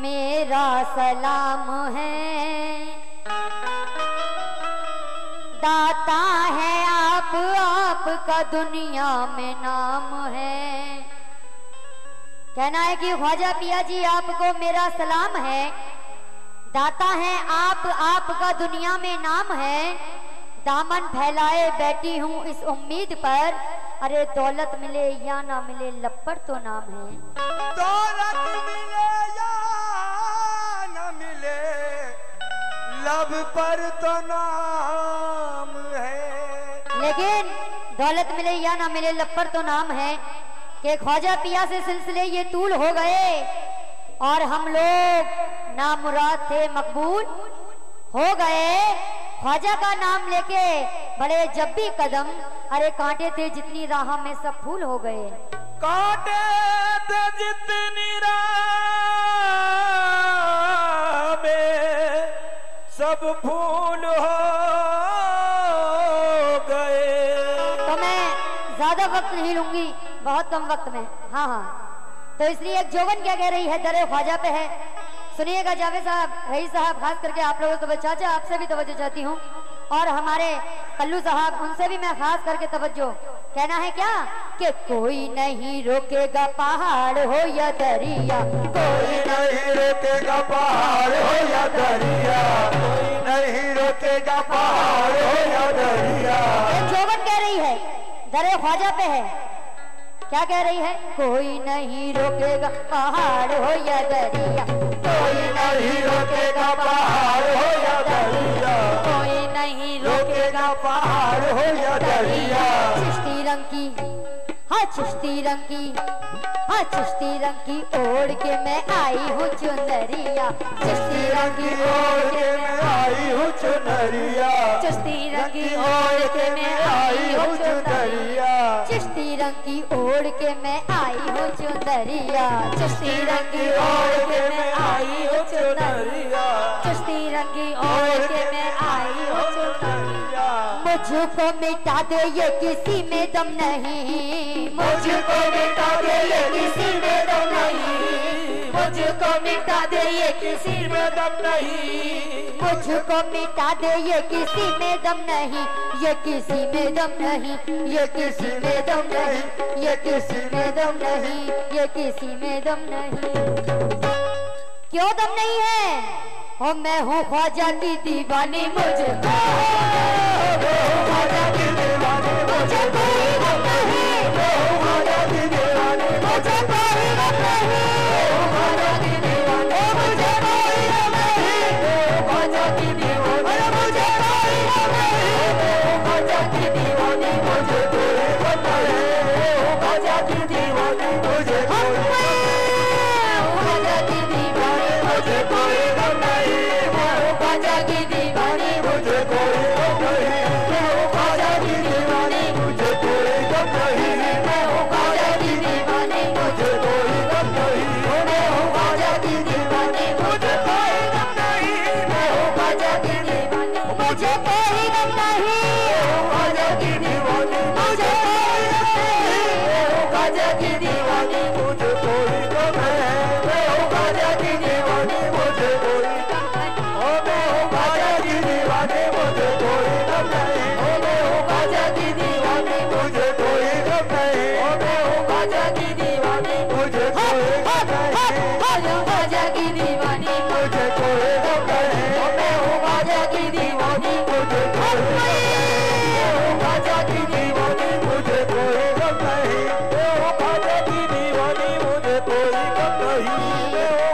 मेरा सलाम है, दाता है आप, आपका दुनिया में नाम है। कहना है कि ख्वाजा पिया जी आपको मेरा सलाम है, दाता है आप, आपका दुनिया में नाम है। दामन फैलाए बैठी हूँ इस उम्मीद पर, अरे दौलत मिले या ना मिले लब पर तो नाम है। दौलत मिले या ना मिले लब पर तो नाम है। लेकिन दौलत मिले या ना मिले लब पर तो नाम है कि ख्वाजा पिया से सिलसिले ये तूल हो गए और हम लोग नामुराद थे मकबूल हो गए। ख्वाजा का नाम लेके बड़े जब भी कदम, अरे कांटे थे जितनी राह में सब फूल हो गए। कांटे थे जितनी राह में सब फूल हो गए। तो मैं ज्यादा वक्त नहीं लूंगी, बहुत कम वक्त में। हाँ, तो इसलिए एक जोगन क्या कह रही है, दरे ख्वाजा पे है। सुनिएगा जावेद साहब, रईस साहब, खास करके आप लोगों को चाचा आपसे भी तवज्जो चाहती हूँ, और हमारे कल्लू साहब उनसे भी मैं खास करके तवज्जो। कहना है क्या कि कोई नहीं रोकेगा पहाड़ हो या दरिया, कोई नहीं रोकेगा पहाड़ हो या दरिया, कोई नहीं रोकेगा पहाड़ हो या दरिया। एक जोगन कह रही है, दरे ख्वाजा पे है। क्या कह रही है? कोई नहीं रोकेगा पहाड़ हो या दरिया, कोई नहीं रोकेगा पहाड़ हो या दरिया, कोई नहीं रोकेगा पहाड़ हो या दरिया। चिश्ती रंग की, हाँ चिश्ती रंग की, हाँ चिश्ती रंग की ओढ़ के मैं आई हूँ चुनरिया, चिश्ती रंग की ओढ़ के मैं आई हूँ चुनरिया, चिश्ती रंग की ओढ़ के मैं आई हूँ चुनरिया, चिश्ती रंग की ओढ़ के मैं आई हूँ चुनरिया, चिश्ती रंग की ओढ़ के मैं आई हूँ चुनरिया, चिश्ती रंग की ओढ़ के मैं आई हूँ चुनरिया। मुझको मिटा दे ये किसी में दम नहीं, मुझको मिटा दे ये किसी में दम नहीं, मुझको मिटा दे ये किसी में दम नहीं, मुझको मिटा दे ये किसी में दम नहीं, ये किसी में दम नहीं, ये किसी में दम नहीं, ये किसी में दम नहीं, ये किसी में दम नहीं। क्यों दम नहीं है? हो मैं हूँ ख्वाजा की दीवानी, मुझे ख्वाजा की दीवानी, मुझे कोई गम नहीं, ख्वाजा की दीवानी, मुझे कोई गम नहीं, ख्वाजा की दीवानी, मुझे कोई गम नहीं, ख्वाजा की दीवानी, मुझे कोई गम नहीं, ख्वाजा की दीवानी, मुझे कोई गम नहीं, ख्वाजा की दीवानी, मुझे कोई गम नहीं, ख्वाजा की दीवानी, मुझे कोई गम नहीं, ख्वाजा की दीवानी, मुझे कोई गम नहीं, ख्वाजा की दीवानी, मुझे कोई गम नहीं, ख्वाजा की दीवानी, मुझे कोई गम नहीं, ख्वाजा की दीवानी, मुझे कोई गम नहीं, ख्वाजा की दीवानी, मुझे कोई गम नहीं, ख्वाजा की दीवानी, मुझे कोई गम नहीं, ख्वाजा की दीवानी, मुझे कोई गम है, ख्वाजा की दीवानी, मुझे कोई गम नहीं, ओ मैं ख्वाजा की दीवानी, मुझे कोई गम नहीं, ओ मैं ख्वाजा की दीवानी, मुझे कोई गम नहीं, ओ मैं ख्वाजा की दीवानी, मुझे कोई गम नहीं, ख्वाजा की दीवानी, मुझे कोई गम नहीं, ओ मैं ख्वाजा की दीवानी, मुझे कोई गम नहीं, ख्वाजा की दीवानी, मुझे कोई गम नहीं, ख्वाजा की दीवानी, मुझे कोई गम नहीं।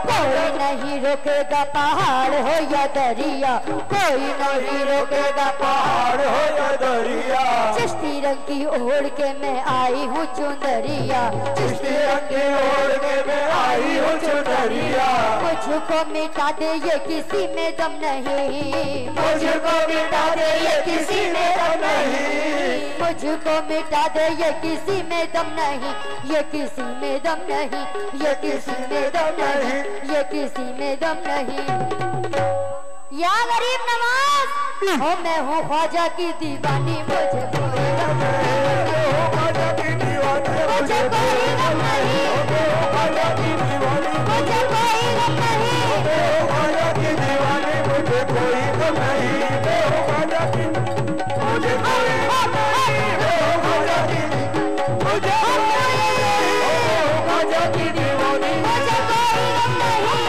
कोई नहीं रोकेगा पहाड़ हो या दरिया, कोई नहीं रोकेगा पहाड़ हो या दरिया, चिश्ती रंग की ओढ़ के मैं आई हूँ चुनरिया, चिश्ती रंग की ओढ़ के मैं आई हूँ चुनरिया, मुझको मिटा दे ये किसी में दम नहीं, मुझको मिटा दे ये किसी में दम नहीं, मुझको मिटा दे ये किसी में दम नहीं, ये किसी में दम नहीं, ये किसी में दम नहीं, ये किसी में दम नहीं। या गरीब नवाज, हो मैं हूँ ख्वाजा की दीवानी, मुझे कोई गम नहीं, ख्वाजा की दीवानी, मुझे कोई गम नहीं, ख्वाजा की गम नहीं, मैं हूँ ख्वाजा की, मुझे कोई गम नहीं, मैं हूँ ख्वाजा की, मुझे ख्वाजा की दीवानी, मुझे कोई गम नहीं,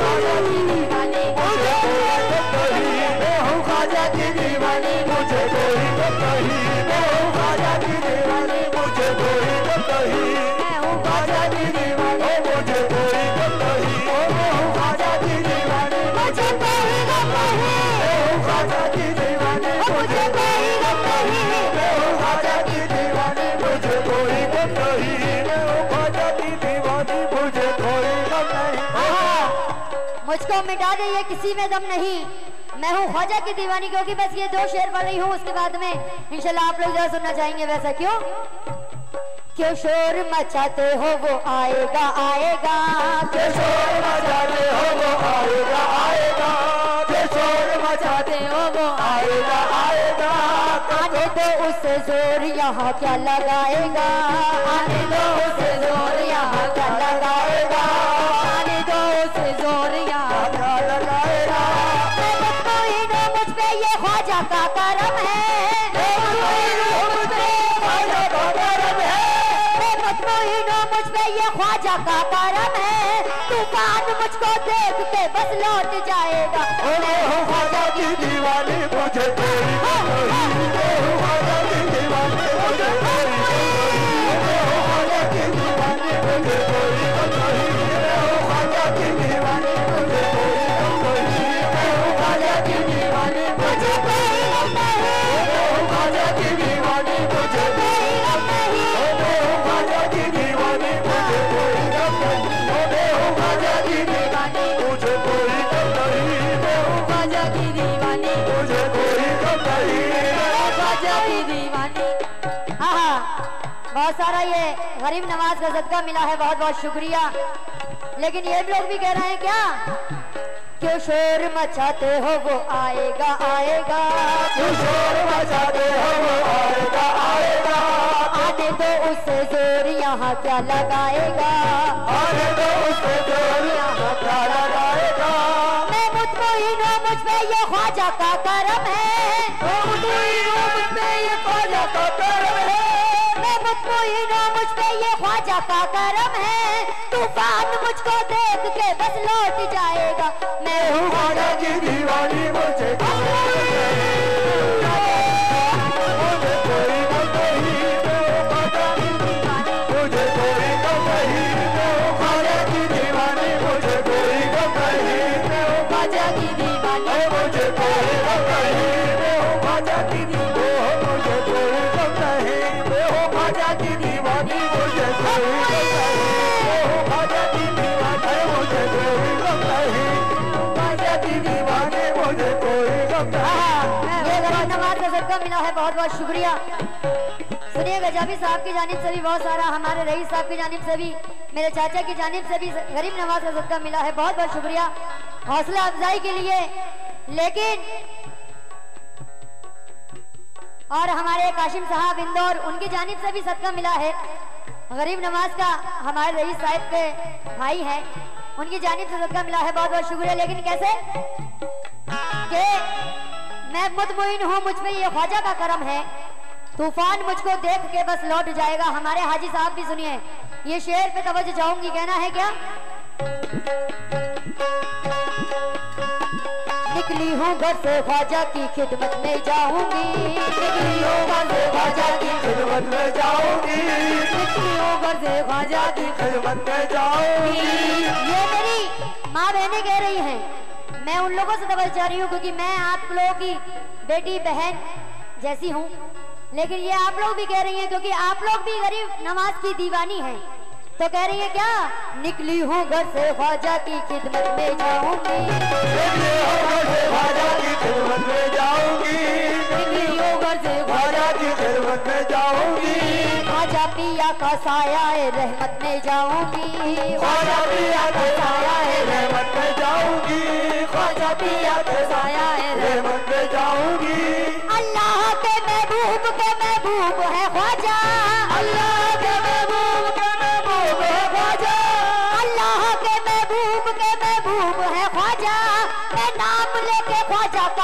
ख्वाजा की दीवानी, मुझे कोई गम नहीं, मैं हूँ ख्वाजा की दीवानी, मुझे कोई गम नहीं, मैं हूँ ख्वाजा की दीवानी, मुझे कोई गम नहीं, मैं हूँ ख्वाजा की दीवानी, मुझे कोई गम नहीं, मैं हूँ ख्वाजा की दीवानी, मुझे कोई गम नहीं, मैं हूँ ख्वाजा की दीवानी, मुझे कोई गम नहीं, मैं हूँ ख्वाजा की दीवानी, मुझे कोई गम नहीं, मैं हूँ ख्वाजा की दीवानी, मुझे कोई गम नहीं। मुझको मिटा दे ये किसी में दम नहीं, मैं हूँ ख्वाजा की दीवानी। क्योंकि बस ये 2 शेर पढ़ रही हूँ, उसके बाद में इंशाल्लाह आप लोग जरा सुनना चाहेंगे। वैसा क्यों शोर मचाते हो वो आएगा आएगा, क्यों शोर मचाते हो वो आएगा आएगा, क्यों शोर मचाते हो वो आएगा आएगा, आने दो उसे जोर यहाँ क्या लगाएगा, आने दो उसे जोर यहाँ क्या लगाएगा, आने दो उसे जोर यहाँ क्या लगाएगा। मुझ पे ये ख्वाजा का करम है, मुझ पे ख्वाजा का करम है, मुझ पे ये ख्वाजा का करम है, तूफान मुझको देख के बस लौट जाएगा। मैं हूँ ख्वाजा की दीवानी, मुझे कोई गम नहीं, मैं हूँ ख्वाजा की दीवानी, मुझे कोई गम नहीं, मैं हूँ ख्वाजा की दीवानी, मुझे कोई गम नहीं, मैं हूँ ख्वाजा की दीवानी, मुझे कोई गम नहीं, मैं हूँ ख्वाजा की दीवानी, मुझे कोई गम नहीं, मैं हूँ ख्वाजा की दीवानी, मुझे कोई गम नहीं, मैं हूँ ख्वाजा की दीवानी, मुझे कोई गम नहीं, मैं हूँ ख्वाजा की दीवानी, मुझे कोई गम नहीं, मैं हूँ ख्वाजा की दीवानी, मुझे कोई गम नहीं, मैं हूँ ख्वाजा की दीवानी। हाँ, बहुत सारा ये गरीब नवाज का सदका मिला है, बहुत बहुत शुक्रिया। लेकिन ये लोग भी कह रहे हैं क्या क्यों शोर मचाते हो वो आएगा आएगा, क्यों शोर मचाते हो वो आएगा आएगा, आने दो उसे जोर यहाँ क्या लगाएगा, आने दो उसे जोर यहाँ क्या लगाएगा। मैं मुतमईन हूँ मुझ पे ये ख्वाजा का करम है, मैं मुतमईन हूँ मुझ पे ये ख्वाजा का करम है, मैं मुतमईन हूँ मुझ पे ये ख्वाजा का करम है, तूफान मुझको देख के बस लौट जाएगा। मैं हूँ ख्वाजा की दीवानी, मुझे कोई गम नहीं, मैं हूँ ख्वाजा की दीवानी, मुझे कोई गम नहीं, मैं हूँ ख्वाजा की दीवानी, मुझे कोई गम नहीं, मैं हूँ ख्वाजा की दीवानी, मुझे कोई गम नहीं, मैं हूँ ख्वाजा की दीवानी, मुझे कोई गम नहीं, मैं हूँ ख्वाजा की दीवानी, मुझे कोई गम नहीं, मैं हूँ ख्वाजा की दीवानी, मुझे कोई गम नहीं, ख्वाजा की दीवानी, मुझे कोई गम नहीं। ये गरीब नवाज का सदका मिला है, बहुत बहुत शुक्रिया। सुनिए गजाबी साहब की जानिब से भी बहुत सारा, हमारे रईस साहब की जानिब से भी, मेरे चाचा की जानिब से भी गरीब नवाज का सदका मिला है, बहुत बहुत शुक्रिया हौसला अफजाई के लिए। लेकिन और हमारे काशिम साहब इंदौर, उनकी जानिब से भी सदका मिला है। गरीब नवाज का हमारे रईस साहब के भाई हैं, उनकी जानिब से सदका मिला है, बहुत बहुत शुक्रिया। लेकिन कैसे कि मैं मुतमईन हूँ मुझ पे ये ख्वाजा का करम है, तूफान मुझको देख के बस लौट जाएगा। हमारे हाजी साहब भी सुनिए, ये शेर पे तवज्जो चाहूंगी, कहना है क्या निकली हूँ घर से ख्वाजा की खिदमत में जाऊंगी, निकली हूँ घर से ख्वाजा की खिदमत में जाऊंगी, निकली हूँ घर से ख्वाजा की खिदमत में जाऊंगी। ये मेरी माँ बहनें कह रही हैं, मैं उन लोगों से तवज्जो चाह रही हूँ क्योंकि मैं आप लोगों की बेटी बहन जैसी हूँ। लेकिन ये आप लोग भी कह रही हैं क्योंकि आप लोग भी गरीब नवाज की दीवानी हैं, तो कह रही है क्या निकली हूँ घर से ख्वाजा की खिदमत में जाऊंगी, निकली हूँ घर से ख्वाजा की खिदमत में जाऊंगी, निकली हूँ घर से ख्वाजा की खिदमत में जाऊंगी, ख्वाजा पिया का साया रहमत में जाऊंगी, ख्वाजा पिया का साया रहमत में जाऊंगी, ख्वाजा पिया का साया रहमत में जाऊंगी। अल्लाह के महबूब है ख्वाजा, अल्लाह के महबूब है ख्वाजा, अल्लाह के महबूब है ख्वाजा, मैं नाम लेके ख्वाजा का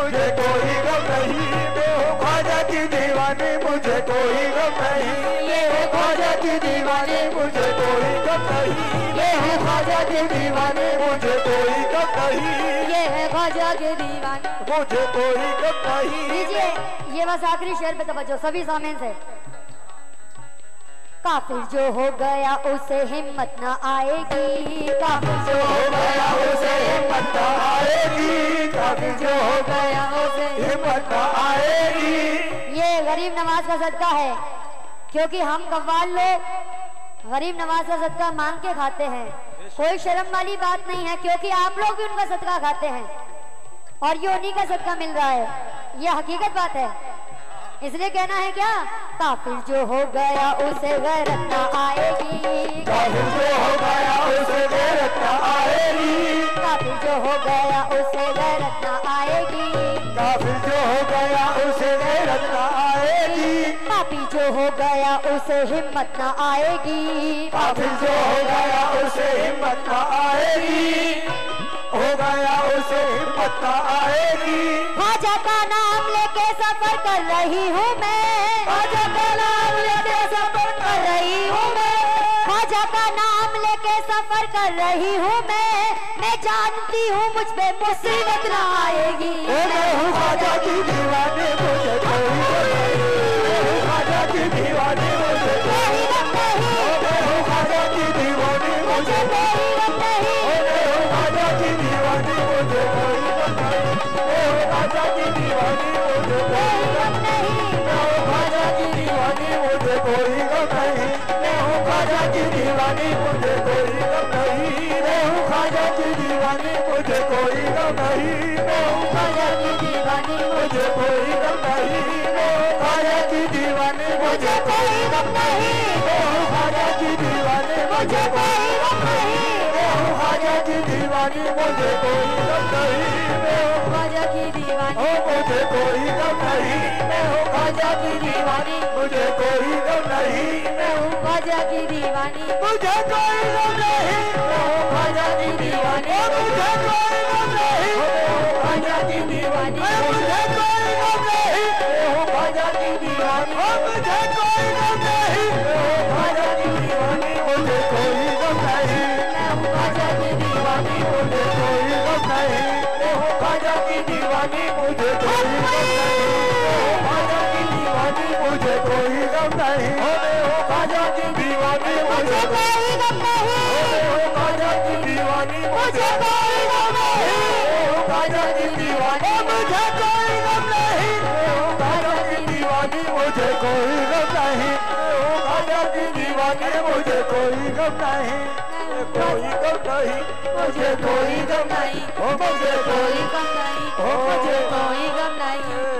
मुझे कोई गम नहीं, मैं हूँ ख्वाजा की दीवानी, मुझे कोई गम नहीं, ये है ख्वाजा की दीवानी, मुझे कोई गम नहीं, ये है ख्वाजा की दीवानी, मुझे कोई गम नहीं, ये है ख्वाजा की दीवानी। मुझे कोई गम नहीं। लीजिए ये बस आखिरी शेर पे तवज्जो सभी सामने से। काफिर जो हो गया उसे हिम्मत न आएगी, काफिर जो हो गया उसे हिम्मत न आएगी, काफिर जो हो गया उसे हिम्मत न आएगी। ये गरीब नवाज का सदका है, क्योंकि हम कव्वाल लोग गरीब नवाज का सदका मांग के खाते हैं। कोई शर्म वाली बात नहीं है, क्योंकि आप लोग भी उनका सदका खाते हैं और ये उन्हीं का सदका मिल रहा है, ये हकीकत बात है। इसलिए कहना है क्या, काफिर जो हो गया उसे गैरत न आएगी, काफिर जो हो गया उसे गैरत न आएगी, काफिर जो हो गया उसे गैरत न आएगी, काफिर जो हो गया उसे गैरत न आएगी, पापी जो हो गया उसे हिम्मत न आएगी, काफिर जो हो गया उसे हिम्मत न आएगी, हो गया उसे हिम्मत न आएगी। ख्वाजा का नाम लेके सफर कर रही हूँ मैं, ख्वाजा का नाम लेके सफर कर रही हूँ मैं, ख्वाजा का नाम लेके सफर कर रही हूँ मैं जानती हूँ मुझ पे मुसीबत न आएगी। मैं हूँ ख्वाजा की दीवानी, मुझे कोई गम नहीं, मैं हूँ ख्वाजा की दीवानी, मुझे कोई गम नहीं, मैं हूँ ख्वाजा की दीवानी, मुझे कोई गम नहीं, मैं हूँ ख्वाजा की दीवानी, मुझे कोई गम नहीं, मैं हूँ ख्वाजा की दीवानी, मुझे कोई गम नहीं, मैं हूँ ख्वाजा की दीवानी, मुझे कोई गम नहीं, मैं हूँ ख्वाजा की दीवानी, मुझे कोई गम नहीं, मैं हूँ ख्वाजा की दीवानी, मुझे कोई गम नहीं, मैं हूँ ख्वाजा की दीवानी, मुझे कोई गम नहीं, मैं हूँ ख्वाजा की दीवानी, मुझे कोई गम नहीं, मैं हूँ ख्वाजा की दीवानी, मुझे कोई गम नहीं, मैं हूँ ख्वाजा की दीवानी, मुझे कोई गम नहीं, मैं हूँ ख्वाजा की दीवानी, ओ मुझे कोई गम नहीं, मैं हूँ ख्वाजा की दीवानी, मुझे कोई गम नहीं, मैं हूँ ख्वाजा की दीवानी, मुझे कोई गम नहीं, मैं हूँ ख्वाजा की दीवानी, मुझे कोई गम नहीं, मैं हूँ ख्वाजा की दीवानी, मुझे कोई गम नहीं, मैं हूँ ख्वाजा की दीवानी, मुझे कोई गम नहीं, मैं हूँ ख्वाजा की दीवानी, मुझे कोई गम नहीं, मैं हूँ ख्वाजा की दीवानी, मुझे कोई गम नहीं, मैं हूँ ख्वाजा की दीवानी, मुझे कोई गम नहीं, मैं हूँ ख्वाजा की दीवानी, मुझे कोई गम नहीं, मैं हूँ ख्वाजा की दीवानी, मुझे कोई गम नहीं, मैं हूँ ख्वाजा की दीवानी, मुझे कोई गम नहीं, मैं हूँ ख्वाजा की दीवानी, मुझे कोई गम नहीं, मैं हूँ ख्वाजा की दीवानी, मुझे कोई गम नहीं, मैं हूँ ख्वाजा की दीवानी, मुझे कोई गम नहीं, कोई गम नहीं, मुझे कोई गम नहीं, मुझे कोई गम नहीं, मुझे कोई गम नहीं।